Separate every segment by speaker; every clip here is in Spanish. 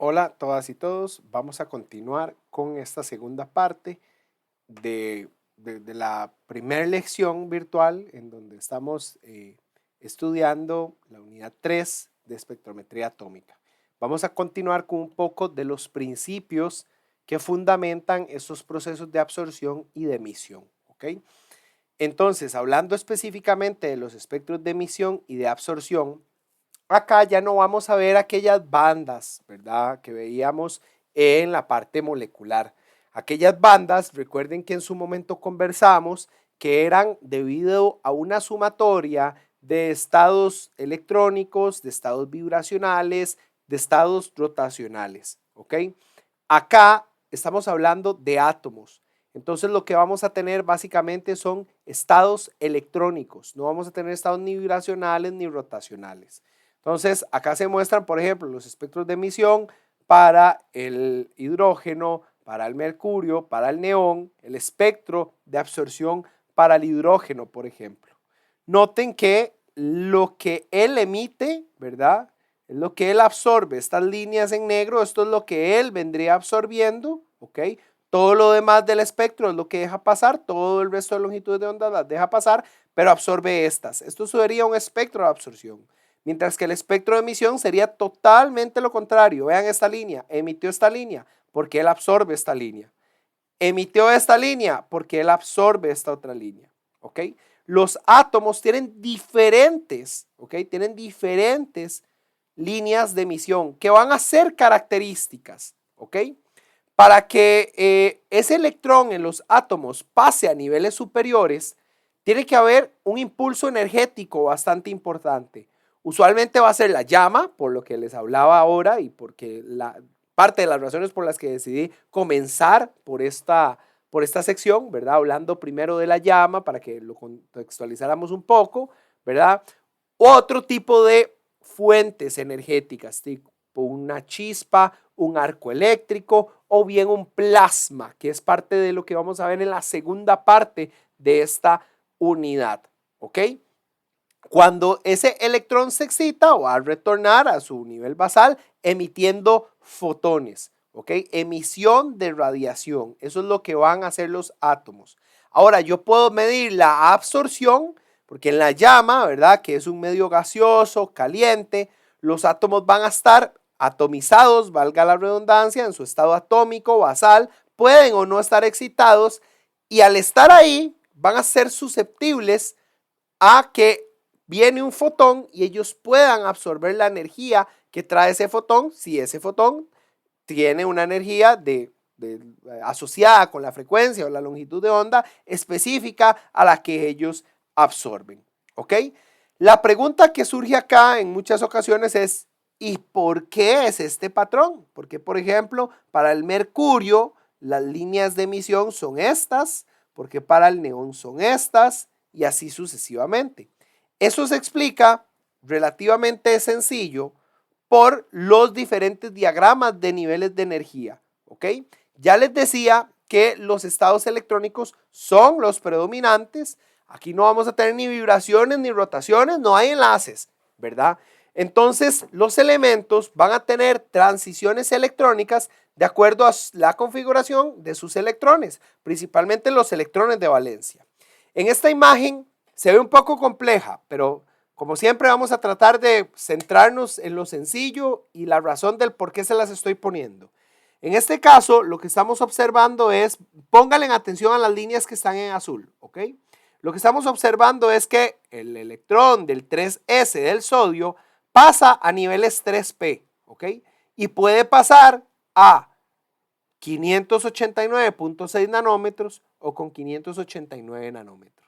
Speaker 1: Hola a todas y todos, vamos a continuar con esta segunda parte de la primera lección virtual en donde estamos estudiando la unidad 3 de espectrometría atómica. Vamos a continuar con un poco de los principios que fundamentan estos procesos de absorción y de emisión, ¿ok? Entonces, hablando específicamente de los espectros de emisión y de absorción, acá ya no vamos a ver aquellas bandas, ¿verdad? Que veíamos en la parte molecular. Aquellas bandas, recuerden que en su momento conversamos que eran debido a una sumatoria de estados electrónicos, de estados vibracionales, de estados rotacionales, ¿ok? Acá estamos hablando de átomos. Entonces lo que vamos a tener básicamente son estados electrónicos. No vamos a tener estados ni vibracionales ni rotacionales. Entonces, acá se muestran, por ejemplo, los espectros de emisión para el hidrógeno, para el mercurio, para el neón, el espectro de absorción para el hidrógeno, por ejemplo. Noten que lo que él emite, ¿verdad? Es lo que él absorbe. Estas líneas en negro, esto es lo que él vendría absorbiendo, ¿ok? Todo lo demás del espectro es lo que deja pasar, todo el resto de longitudes de onda las deja pasar, pero absorbe estas. Esto sería un espectro de absorción. Mientras que el espectro de emisión sería totalmente lo contrario. Vean esta línea, emitió esta línea porque él absorbe esta línea. Emitió esta línea porque él absorbe esta otra línea. ¿Ok? Los átomos tienen diferentes, ¿ok? Tienen diferentes líneas de emisión que van a ser características, ¿ok? Para que ese electrón en los átomos pase a niveles superiores, tiene que haber un impulso energético bastante importante. Usualmente va a ser la llama, por lo que les hablaba ahora y porque parte de las razones por las que decidí comenzar por esta sección, ¿verdad? Hablando primero de la llama para que lo contextualizáramos un poco, ¿verdad? Otro tipo de fuentes energéticas, tipo una chispa, un arco eléctrico o bien un plasma, que es parte de lo que vamos a ver en la segunda parte de esta unidad, ¿ok? Cuando ese electrón se excita va a retornar a su nivel basal emitiendo fotones, ¿ok? Emisión de radiación, eso es lo que van a hacer los átomos. Ahora, yo puedo medir la absorción, porque en la llama, ¿verdad? Que es un medio gaseoso, caliente, los átomos van a estar atomizados, valga la redundancia, en su estado atómico, basal, pueden o no estar excitados, y al estar ahí van a ser susceptibles a que viene un fotón y ellos puedan absorber la energía que trae ese fotón, si ese fotón tiene una energía asociada con la frecuencia o la longitud de onda específica a la que ellos absorben, ¿ok? La pregunta que surge acá en muchas ocasiones es, ¿y por qué es este patrón? Porque, por ejemplo, para el mercurio las líneas de emisión son estas, porque para el neón son estas, y así sucesivamente. Eso se explica relativamente sencillo por los diferentes diagramas de niveles de energía, ¿ok? Ya les decía que los estados electrónicos son los predominantes. Aquí no vamos a tener ni vibraciones ni rotaciones, no hay enlaces, ¿verdad? Entonces, los elementos van a tener transiciones electrónicas de acuerdo a la configuración de sus electrones, principalmente los electrones de valencia. En esta imagen se ve un poco compleja, pero como siempre vamos a tratar de centrarnos en lo sencillo y la razón del por qué se las estoy poniendo. En este caso, lo que estamos observando es, pónganle atención a las líneas que están en azul, ¿ok? Lo que estamos observando es que el electrón del 3s del sodio pasa a niveles 3p, ¿ok? Y puede pasar a 589.6 nanómetros o con 589 nanómetros.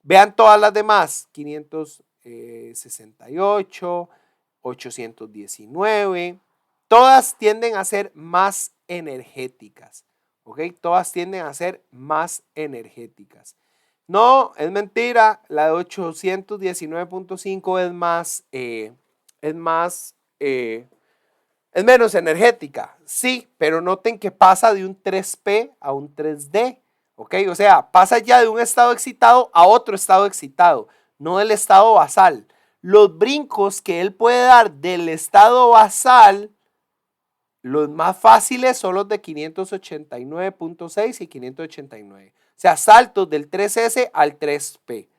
Speaker 1: Vean todas las demás, 568, 819, todas tienden a ser más energéticas, ¿ok? Todas tienden a ser más energéticas. No, es mentira, la de 819.5 es menos energética, sí, pero noten que pasa de un 3P a un 3D, ¿ok? O sea, pasa ya de un estado excitado a otro estado excitado, no del estado basal. Los brincos que él puede dar del estado basal Los más fáciles son los de 589.6 y 589. O sea, saltos del 3S al 3P.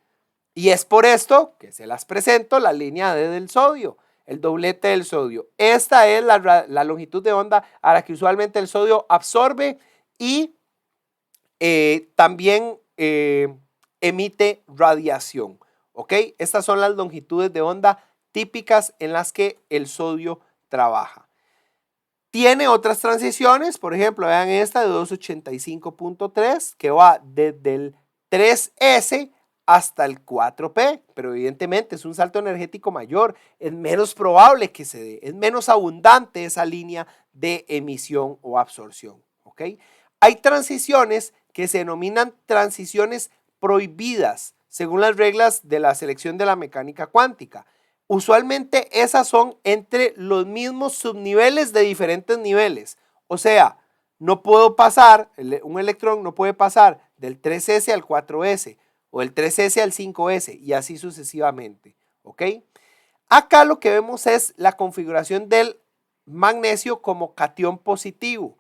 Speaker 1: Y es por esto que se las presento la línea D del sodio, el doblete del sodio. Esta es la longitud de onda a la que usualmente el sodio absorbe y también emite radiación. ¿Ok? Estas son las longitudes de onda típicas en las que el sodio trabaja. Tiene otras transiciones, por ejemplo, vean esta de 285.3 que va desde el 3S hasta el 4P, pero evidentemente es un salto energético mayor, es menos probable que se dé, es menos abundante esa línea de emisión o absorción. ¿Ok? Hay transiciones que se denominan transiciones prohibidas según las reglas de la selección de la mecánica cuántica. Usualmente esas son entre los mismos subniveles de diferentes niveles. O sea, no puedo pasar, un electrón no puede pasar del 3S al 4S o del 3S al 5S y así sucesivamente. ¿Ok? Acá lo que vemos es la configuración del magnesio como catión positivo.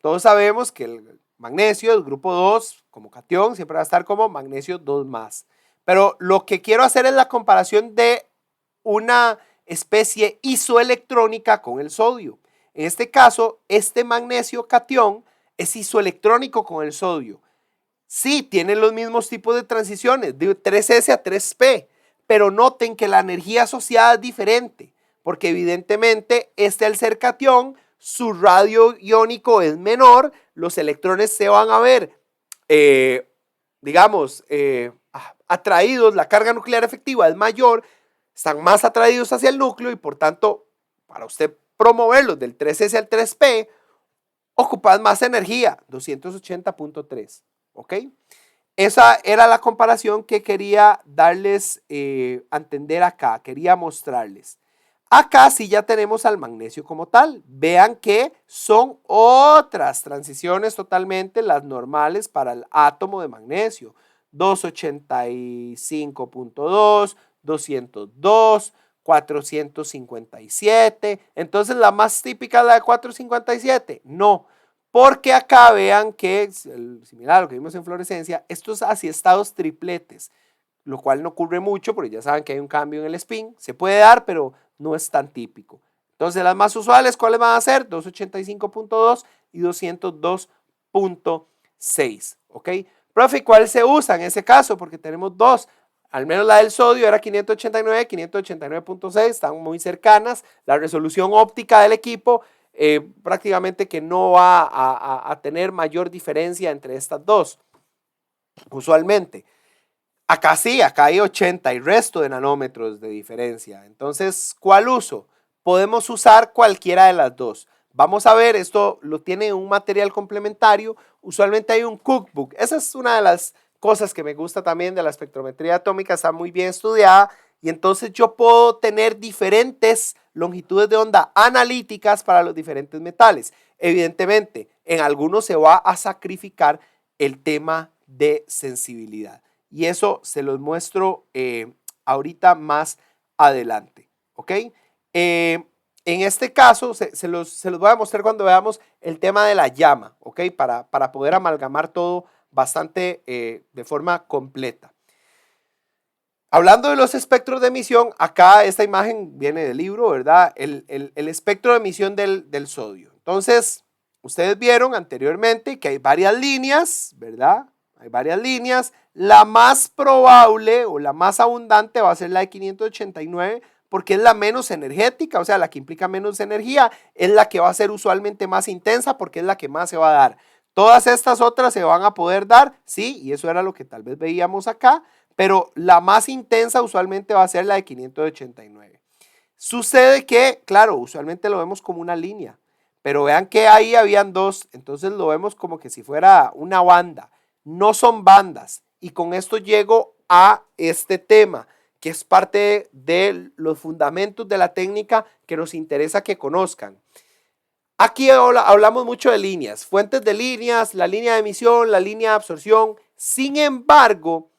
Speaker 1: Todos sabemos que el magnesio, el grupo 2, como catión, siempre va a estar como magnesio 2+. Pero lo que quiero hacer es la comparación de una especie isoelectrónica con el sodio. En este caso, este magnesio catión es isoelectrónico con el sodio. Sí, tienen los mismos tipos de transiciones, de 3S a 3P, pero noten que la energía asociada es diferente, porque evidentemente al ser catión, su radio iónico es menor, los electrones se van a ver, digamos, atraídos, la carga nuclear efectiva es mayor, están más atraídos hacia el núcleo y por tanto, para usted promoverlos del 3S al 3P, ocupas más energía, 280.3, ¿ok? Esa era la comparación que quería darles a entender acá, quería mostrarles. Acá sí ya tenemos al magnesio como tal. Vean que son otras transiciones totalmente las normales para el átomo de magnesio. 285.2, 202, 457. Entonces la más típica es la de 457. No, porque acá vean que, similar a lo que vimos en fluorescencia, estos estados tripletes, lo cual no ocurre mucho porque ya saben que hay un cambio en el spin, se puede dar, pero no es tan típico. Entonces las más usuales, ¿cuáles van a ser? 285.2 y 202.6, ¿ok? Profe, ¿cuál se usa en ese caso? Porque tenemos dos, al menos la del sodio era 589, 589.6, están muy cercanas, la resolución óptica del equipo prácticamente que no va a tener mayor diferencia entre estas dos, usualmente. Acá sí, acá hay 80 y resto de nanómetros de diferencia. Entonces, ¿cuál uso? Podemos usar cualquiera de las dos. Vamos a ver, esto lo tiene un material complementario. Usualmente hay un cookbook. Esa es una de las cosas que me gusta también de la espectrometría atómica. Está muy bien estudiada y entonces yo puedo tener diferentes longitudes de onda analíticas para los diferentes metales. Evidentemente, en algunos se va a sacrificar el tema de sensibilidad. Y eso se los muestro ahorita más adelante, ¿ok? En este caso, se los voy a mostrar cuando veamos el tema de la llama, ¿ok? Para poder amalgamar todo bastante de forma completa. Hablando de los espectros de emisión, acá esta imagen viene del libro, ¿verdad? El espectro de emisión del sodio. Entonces, ustedes vieron anteriormente que hay varias líneas, ¿verdad? Hay varias líneas. La más probable o la más abundante va a ser la de 589 porque es la menos energética, o sea, la que implica menos energía, es la que va a ser usualmente más intensa porque es la que más se va a dar. Todas estas otras se van a poder dar, sí, y eso era lo que tal vez veíamos acá, pero la más intensa usualmente va a ser la de 589. Sucede que, claro, usualmente lo vemos como una línea, pero vean que ahí habían dos, entonces lo vemos como que si fuera una banda. No son bandas, y con esto llego a este tema, que es parte de los fundamentos de la técnica que nos interesa que conozcan. Aquí hablamos mucho de líneas, fuentes de líneas, la línea de emisión, la línea de absorción. Sin embargo,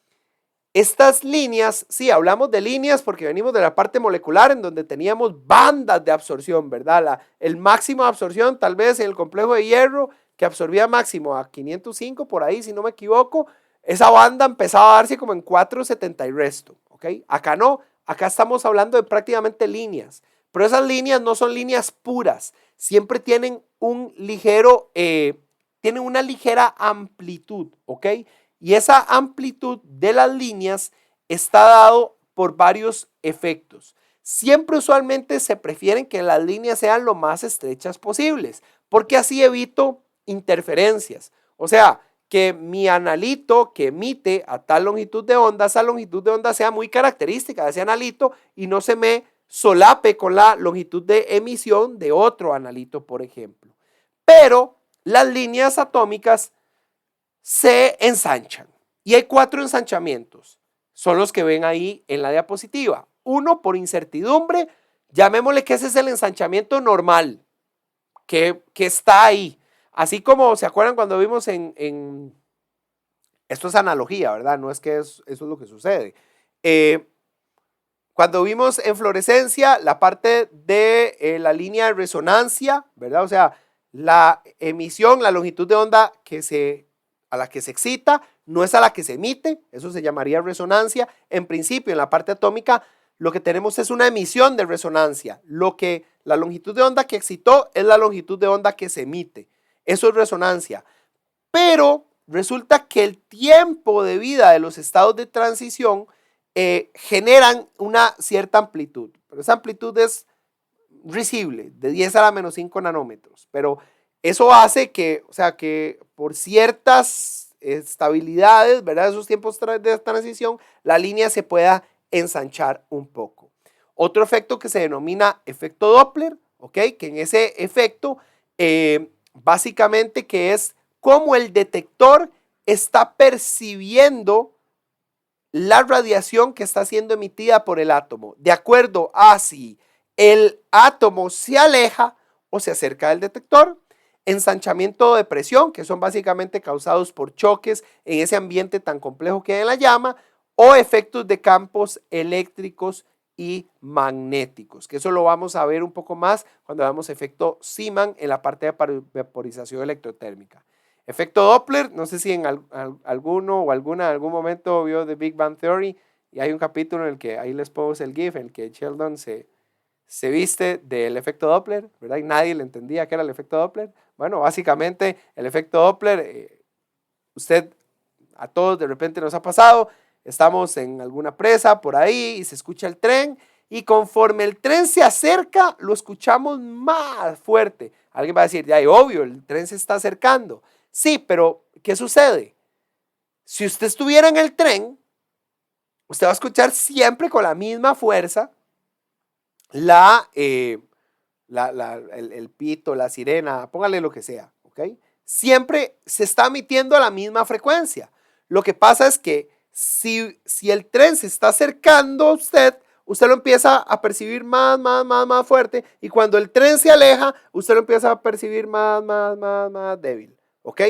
Speaker 1: Estas líneas, sí, hablamos de líneas porque venimos de la parte molecular en donde teníamos bandas de absorción, ¿verdad? El máximo de absorción tal vez en el complejo de hierro, que absorbía máximo a 505 por ahí, si no me equivoco, esa banda empezaba a darse como en 470 y resto, ¿ok? Acá no, acá estamos hablando de prácticamente líneas, pero esas líneas no son líneas puras, siempre tienen tienen una ligera amplitud, ¿ok? Y esa amplitud de las líneas está dado por varios efectos. Siempre usualmente se prefieren que las líneas sean lo más estrechas posibles, porque así evito interferencias. O sea, que mi analito que emite a tal longitud de onda, esa longitud de onda sea muy característica de ese analito y no se me solape con la longitud de emisión de otro analito, por ejemplo. Pero las líneas atómicas se ensanchan. Y hay 4 ensanchamientos. Son los que ven ahí en la diapositiva. Uno, por incertidumbre, llamémosle que ese es el ensanchamiento normal, que está ahí. Así como, ¿se acuerdan cuando vimos esto es analogía, ¿verdad? No es que eso es lo que sucede. Cuando vimos en fluorescencia la parte de la línea de resonancia, ¿verdad? O sea, la emisión, la longitud de onda a la que se excita, no es a la que se emite, eso se llamaría resonancia. En principio, en la parte atómica, lo que tenemos es una emisión de resonancia. La longitud de onda que excitó es la longitud de onda que se emite. Eso es resonancia. Pero resulta que el tiempo de vida de los estados de transición generan una cierta amplitud. Pero esa amplitud es risible, de 10 a la menos 5 nanómetros. Pero eso hace que, o sea, que por ciertas estabilidades, ¿verdad? Esos tiempos de transición, la línea se pueda ensanchar un poco. Otro efecto que se denomina efecto Doppler, ¿ok? Que en ese efecto, básicamente que es cómo el detector está percibiendo la radiación que está siendo emitida por el átomo, de acuerdo a si el átomo se aleja o se acerca del detector. Ensanchamiento de presión, que son básicamente causados por choques en ese ambiente tan complejo que hay en la llama, o efectos de campos eléctricos y magnéticos, que eso lo vamos a ver un poco más cuando veamos efecto Zeeman en la parte de vaporización electrotérmica. Efecto Doppler, no sé si en alguno o alguna en algún momento vio The Big Bang Theory y hay un capítulo en el que ahí les pongo el GIF en el que Sheldon se viste del efecto Doppler, ¿verdad? Y nadie le entendía qué era el efecto Doppler. Bueno, básicamente el efecto Doppler, a todos de repente nos ha pasado, estamos en alguna presa por ahí y se escucha el tren y conforme el tren se acerca lo escuchamos más fuerte. Alguien va a decir, ya, obvio, el tren se está acercando. Sí, pero ¿qué sucede? Si usted estuviera en el tren, usted va a escuchar siempre con la misma fuerza el pito, la sirena, póngale lo que sea, ¿ok? Siempre se está emitiendo a la misma frecuencia. Lo que pasa es que si el tren se está acercando a usted lo empieza a percibir más fuerte y cuando el tren se aleja, usted lo empieza a percibir más débil, ¿ok?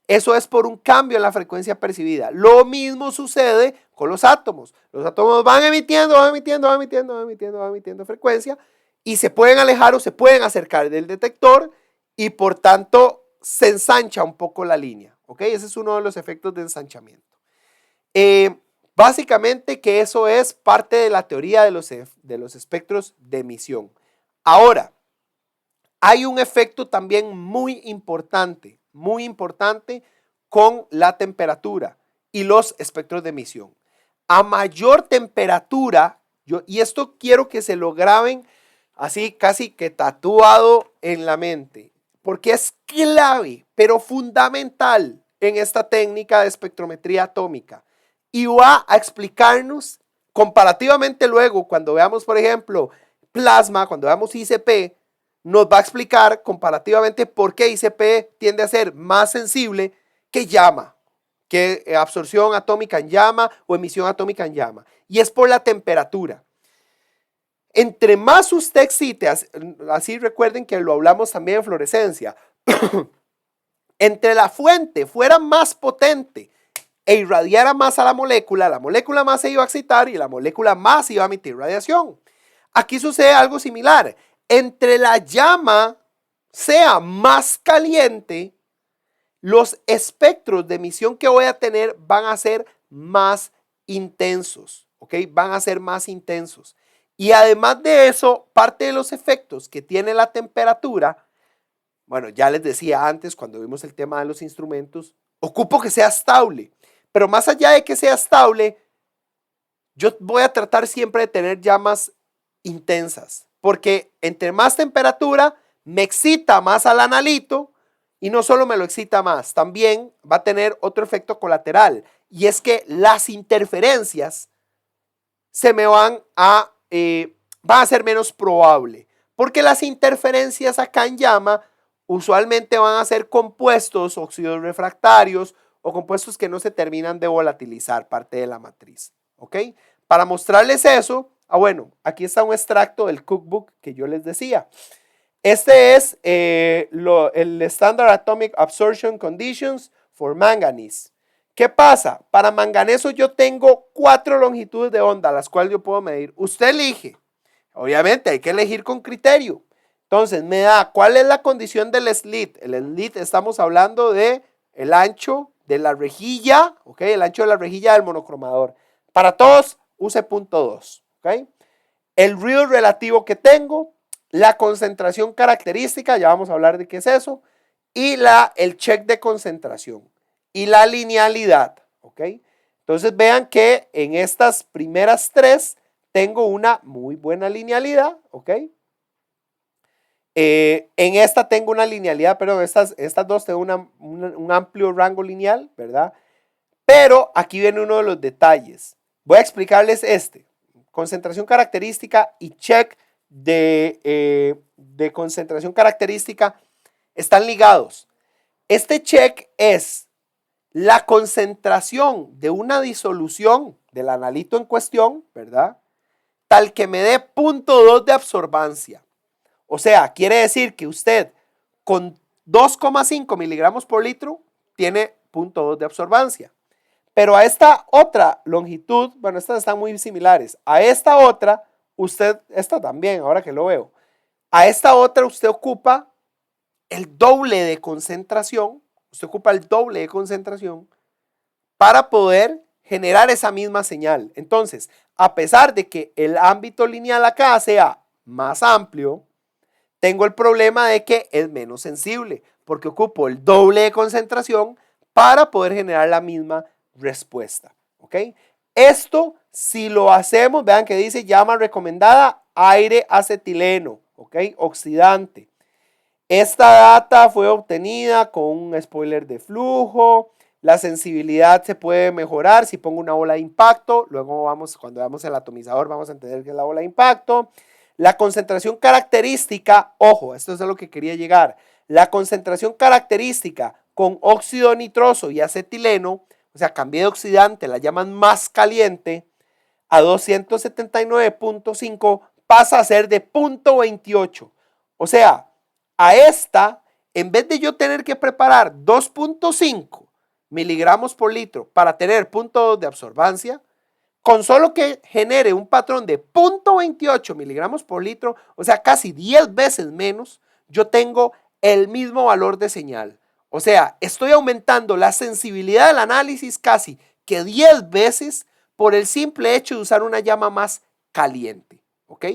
Speaker 1: Eso es por un cambio en la frecuencia percibida. Lo mismo sucede con los átomos. Los átomos van emitiendo frecuencia y se pueden alejar o se pueden acercar del detector y por tanto se ensancha un poco la línea, ¿ok? Ese es uno de los efectos de ensanchamiento. Básicamente que eso es parte de la teoría de los espectros de emisión. Ahora, hay un efecto también muy importante con la temperatura y los espectros de emisión. A mayor temperatura, y esto quiero que se lo graben así casi que tatuado en la mente, porque es clave, pero fundamental en esta técnica de espectrometría atómica. Y va a explicarnos comparativamente luego, cuando veamos, por ejemplo, plasma, cuando veamos ICP, nos va a explicar comparativamente por qué ICP tiende a ser más sensible que llama, que absorción atómica en llama o emisión atómica en llama. Y es por la temperatura. Entre más usted excite, así recuerden que lo hablamos también en fluorescencia, entre la fuente fuera más potente, e irradiara más a la molécula más se iba a excitar y la molécula más iba a emitir radiación. Aquí sucede algo similar. Entre la llama sea más caliente, los espectros de emisión que voy a tener van a ser más intensos, ¿ok? Van a ser más intensos. Y además de eso, parte de los efectos que tiene la temperatura, bueno, ya les decía antes cuando vimos el tema de los instrumentos, ocupo que sea estable. Pero más allá de que sea estable, yo voy a tratar siempre de tener llamas intensas, porque entre más temperatura me excita más al analito y no solo me lo excita más, también va a tener otro efecto colateral y es que las interferencias se me van a ser menos probable, porque las interferencias acá en llama usualmente van a ser compuestos óxidos refractarios o compuestos que no se terminan de volatilizar, parte de la matriz, ¿ok? Para mostrarles eso, bueno, aquí está un extracto del cookbook que yo les decía. Este es el Standard Atomic Absorption Conditions for Manganese. ¿Qué pasa? Para manganeso yo tengo 4 longitudes de onda, las cuales yo puedo medir. Usted elige. Obviamente hay que elegir con criterio. Entonces me da cuál es la condición del slit. El slit estamos hablando de el ancho de la rejilla, ¿ok? El ancho de la rejilla del monocromador. Para todos, use 0.2, ¿ok? El ruido relativo que tengo, la concentración característica, ya vamos a hablar de qué es eso, y el check de concentración y la linealidad, ¿ok? Entonces vean que en estas primeras 3 tengo una muy buena linealidad, ¿ok? En esta tengo una linealidad, pero estas 2 tengo un amplio rango lineal, ¿verdad? Pero aquí viene uno de los detalles. Voy a explicarles concentración característica y check de concentración característica están ligados. Este check es la concentración de una disolución del analito en cuestión, ¿verdad? Tal que me dé 0.2 de absorbancia. O sea, quiere decir que usted con 2,5 miligramos por litro tiene 0.2 de absorbancia. Pero a esta otra longitud, bueno, estas están muy similares. A esta otra, esta también, ahora que lo veo. A esta otra usted ocupa el doble de concentración. Usted ocupa el doble de concentración para poder generar esa misma señal. Entonces, a pesar de que el ámbito lineal acá sea más amplio, tengo el problema de que es menos sensible, porque ocupo el doble de concentración para poder generar la misma respuesta, ¿ok? Esto, si lo hacemos, vean que dice llama recomendada aire acetileno, ¿ok? Oxidante. Esta data fue obtenida con un spoiler de flujo. La sensibilidad se puede mejorar si pongo una bola de impacto. Luego cuando veamos el atomizador, vamos a entender qué es la bola de impacto. La concentración característica, ojo, esto es a lo que quería llegar. La concentración característica con óxido nitroso y acetileno, o sea, cambié de oxidante, la llaman más caliente, a 279.5 pasa a ser de 0.28. O sea, a esta, en vez de yo tener que preparar 2.5 miligramos por litro para tener 0.2 de absorbancia, con solo que genere un patrón de 0.28 miligramos por litro, o sea, casi 10 veces menos, yo tengo el mismo valor de señal. O sea, estoy aumentando la sensibilidad del análisis casi que 10 veces por el simple hecho de usar una llama más caliente, ¿ok?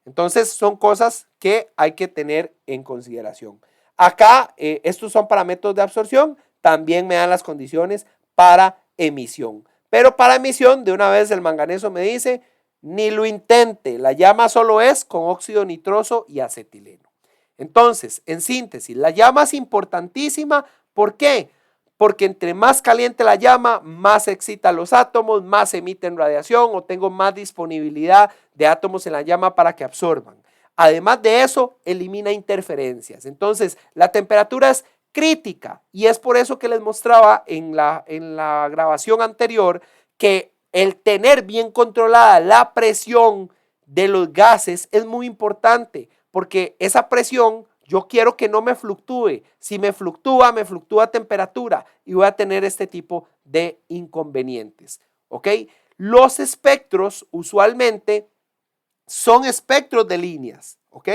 Speaker 1: Entonces, son cosas que hay que tener en consideración. Acá, estos son parámetros de absorción, también me dan las condiciones para emisión. Pero para emisión, de una vez el manganeso me dice, ni lo intente, la llama solo es con óxido nitroso y acetileno. Entonces, en síntesis, la llama es importantísima. ¿Por qué? Porque entre más caliente la llama, más excita los átomos, más emiten radiación o tengo más disponibilidad de átomos en la llama para que absorban. Además de eso, elimina interferencias. Entonces, la temperatura es crítica y es por eso que les mostraba en la grabación anterior que el tener bien controlada la presión de los gases es muy importante porque esa presión Yo quiero que no me fluctúe. Si me fluctúa temperatura y voy a tener este tipo de inconvenientes. ¿Ok? Los espectros usualmente son espectros de líneas. ¿Ok?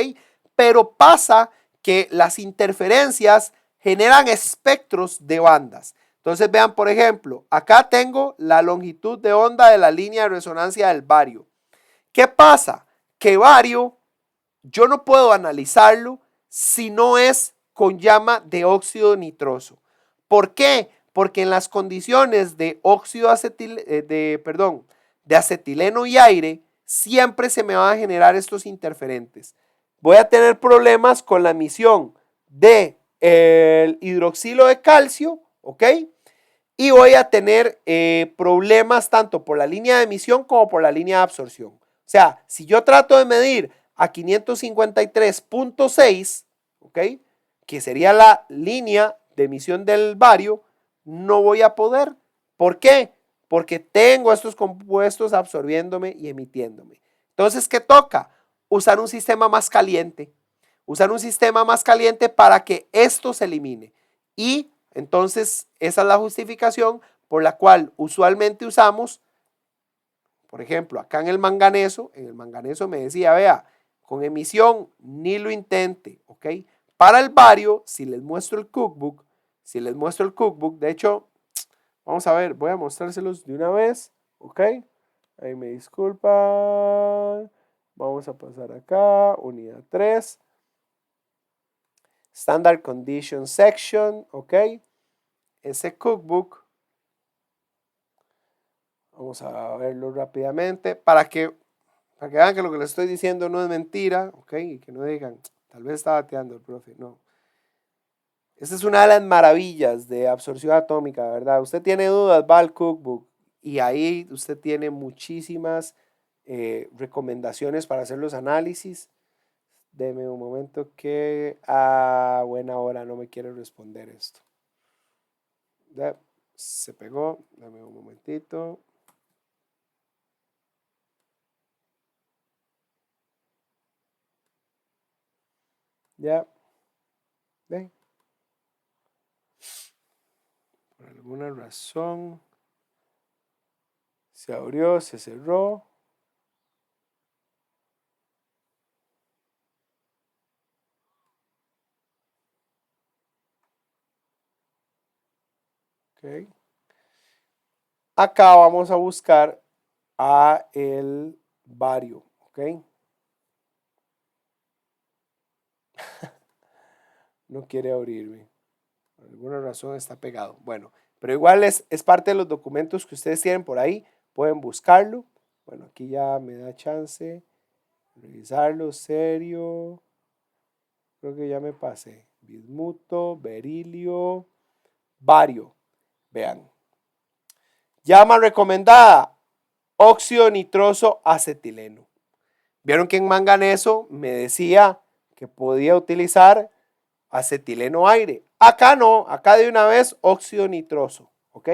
Speaker 1: Pero pasa que las interferencias generan espectros de bandas. Entonces vean, por ejemplo, acá tengo la longitud de onda de la línea de resonancia del bario. ¿Qué pasa? Que bario yo no puedo analizarlo si no es con llama de óxido nitroso. ¿Por qué? Porque en las condiciones de óxido de acetileno y aire, siempre se me van a generar estos interferentes. Voy a tener problemas con la emisión del hidroxilo de calcio, ¿ok? Y voy a tener problemas tanto por la línea de emisión como por la línea de absorción. O sea, si yo trato de medir a 553.6, ¿ok? Que sería la línea de emisión del bario, no voy a poder. ¿Por qué? Porque tengo estos compuestos absorbiéndome y emitiéndome. Entonces, ¿qué toca? Usar un sistema más caliente. Usar un sistema más caliente para que esto se elimine. Y entonces, esa es la justificación por la cual usualmente usamos, por ejemplo, acá en el manganeso me decía, vea, con emisión ni lo intente, ¿ok? Para el bario, si les muestro el cookbook, de hecho, vamos a ver, voy a mostrárselos de una vez, ¿ok? Ahí me disculpan. Vamos a pasar acá, unidad 3. Standard Condition Section, ¿ok? Ese cookbook, vamos a verlo rápidamente para que vean que lo que les estoy diciendo no es mentira, ¿ok? Y que no digan, tal vez está bateando el profe, no. Esta es una de las maravillas de absorción atómica, ¿verdad? Usted tiene dudas, va al cookbook y ahí usted tiene muchísimas recomendaciones para hacer los análisis. Deme un momento que a buena hora no me quiere responder esto. Ya, se pegó, dame un momentito. Ya, ¿ven? Por alguna razón se abrió, se cerró. Okay. Acá vamos a buscar a el bario, ¿ok? No quiere abrirme. Por alguna razón está pegado. Bueno, pero igual es parte de los documentos que ustedes tienen por ahí. Pueden buscarlo. Bueno, aquí ya me da chance. Revisarlo, serio. Creo que ya me pasé. Bismuto, berilio, bario. Vean. Llama recomendada. Óxido nitroso acetileno. Vieron que en manganeso me decía que podía utilizar acetileno aire. Acá no, acá de una vez óxido nitroso, ¿ok?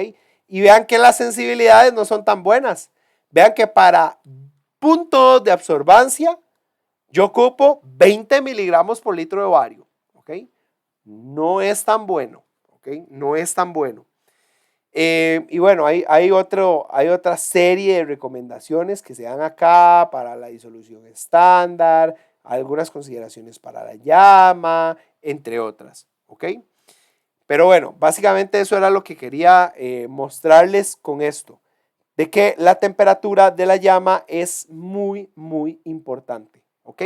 Speaker 1: Y vean que las sensibilidades no son tan buenas. Vean que para puntos de absorbancia yo ocupo 20 miligramos por litro de bario, ¿ok? No es tan bueno, ¿ok? No es tan bueno. Y bueno, hay otra serie de recomendaciones que se dan acá para la disolución estándar, algunas consideraciones para la llama, entre otras, ¿ok? Pero bueno, básicamente eso era lo que quería mostrarles con esto, de que la temperatura de la llama es muy, muy importante, ¿ok?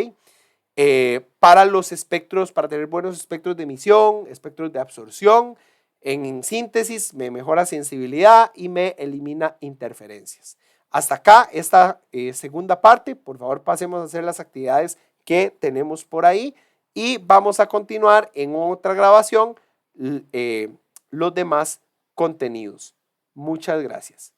Speaker 1: Para los espectros, para tener buenos espectros de emisión, espectros de absorción, en síntesis me mejora sensibilidad y me elimina interferencias. Hasta acá esta segunda parte. Por favor, pasemos a hacer las actividades que tenemos por ahí y vamos a continuar en otra grabación los demás contenidos. Muchas gracias.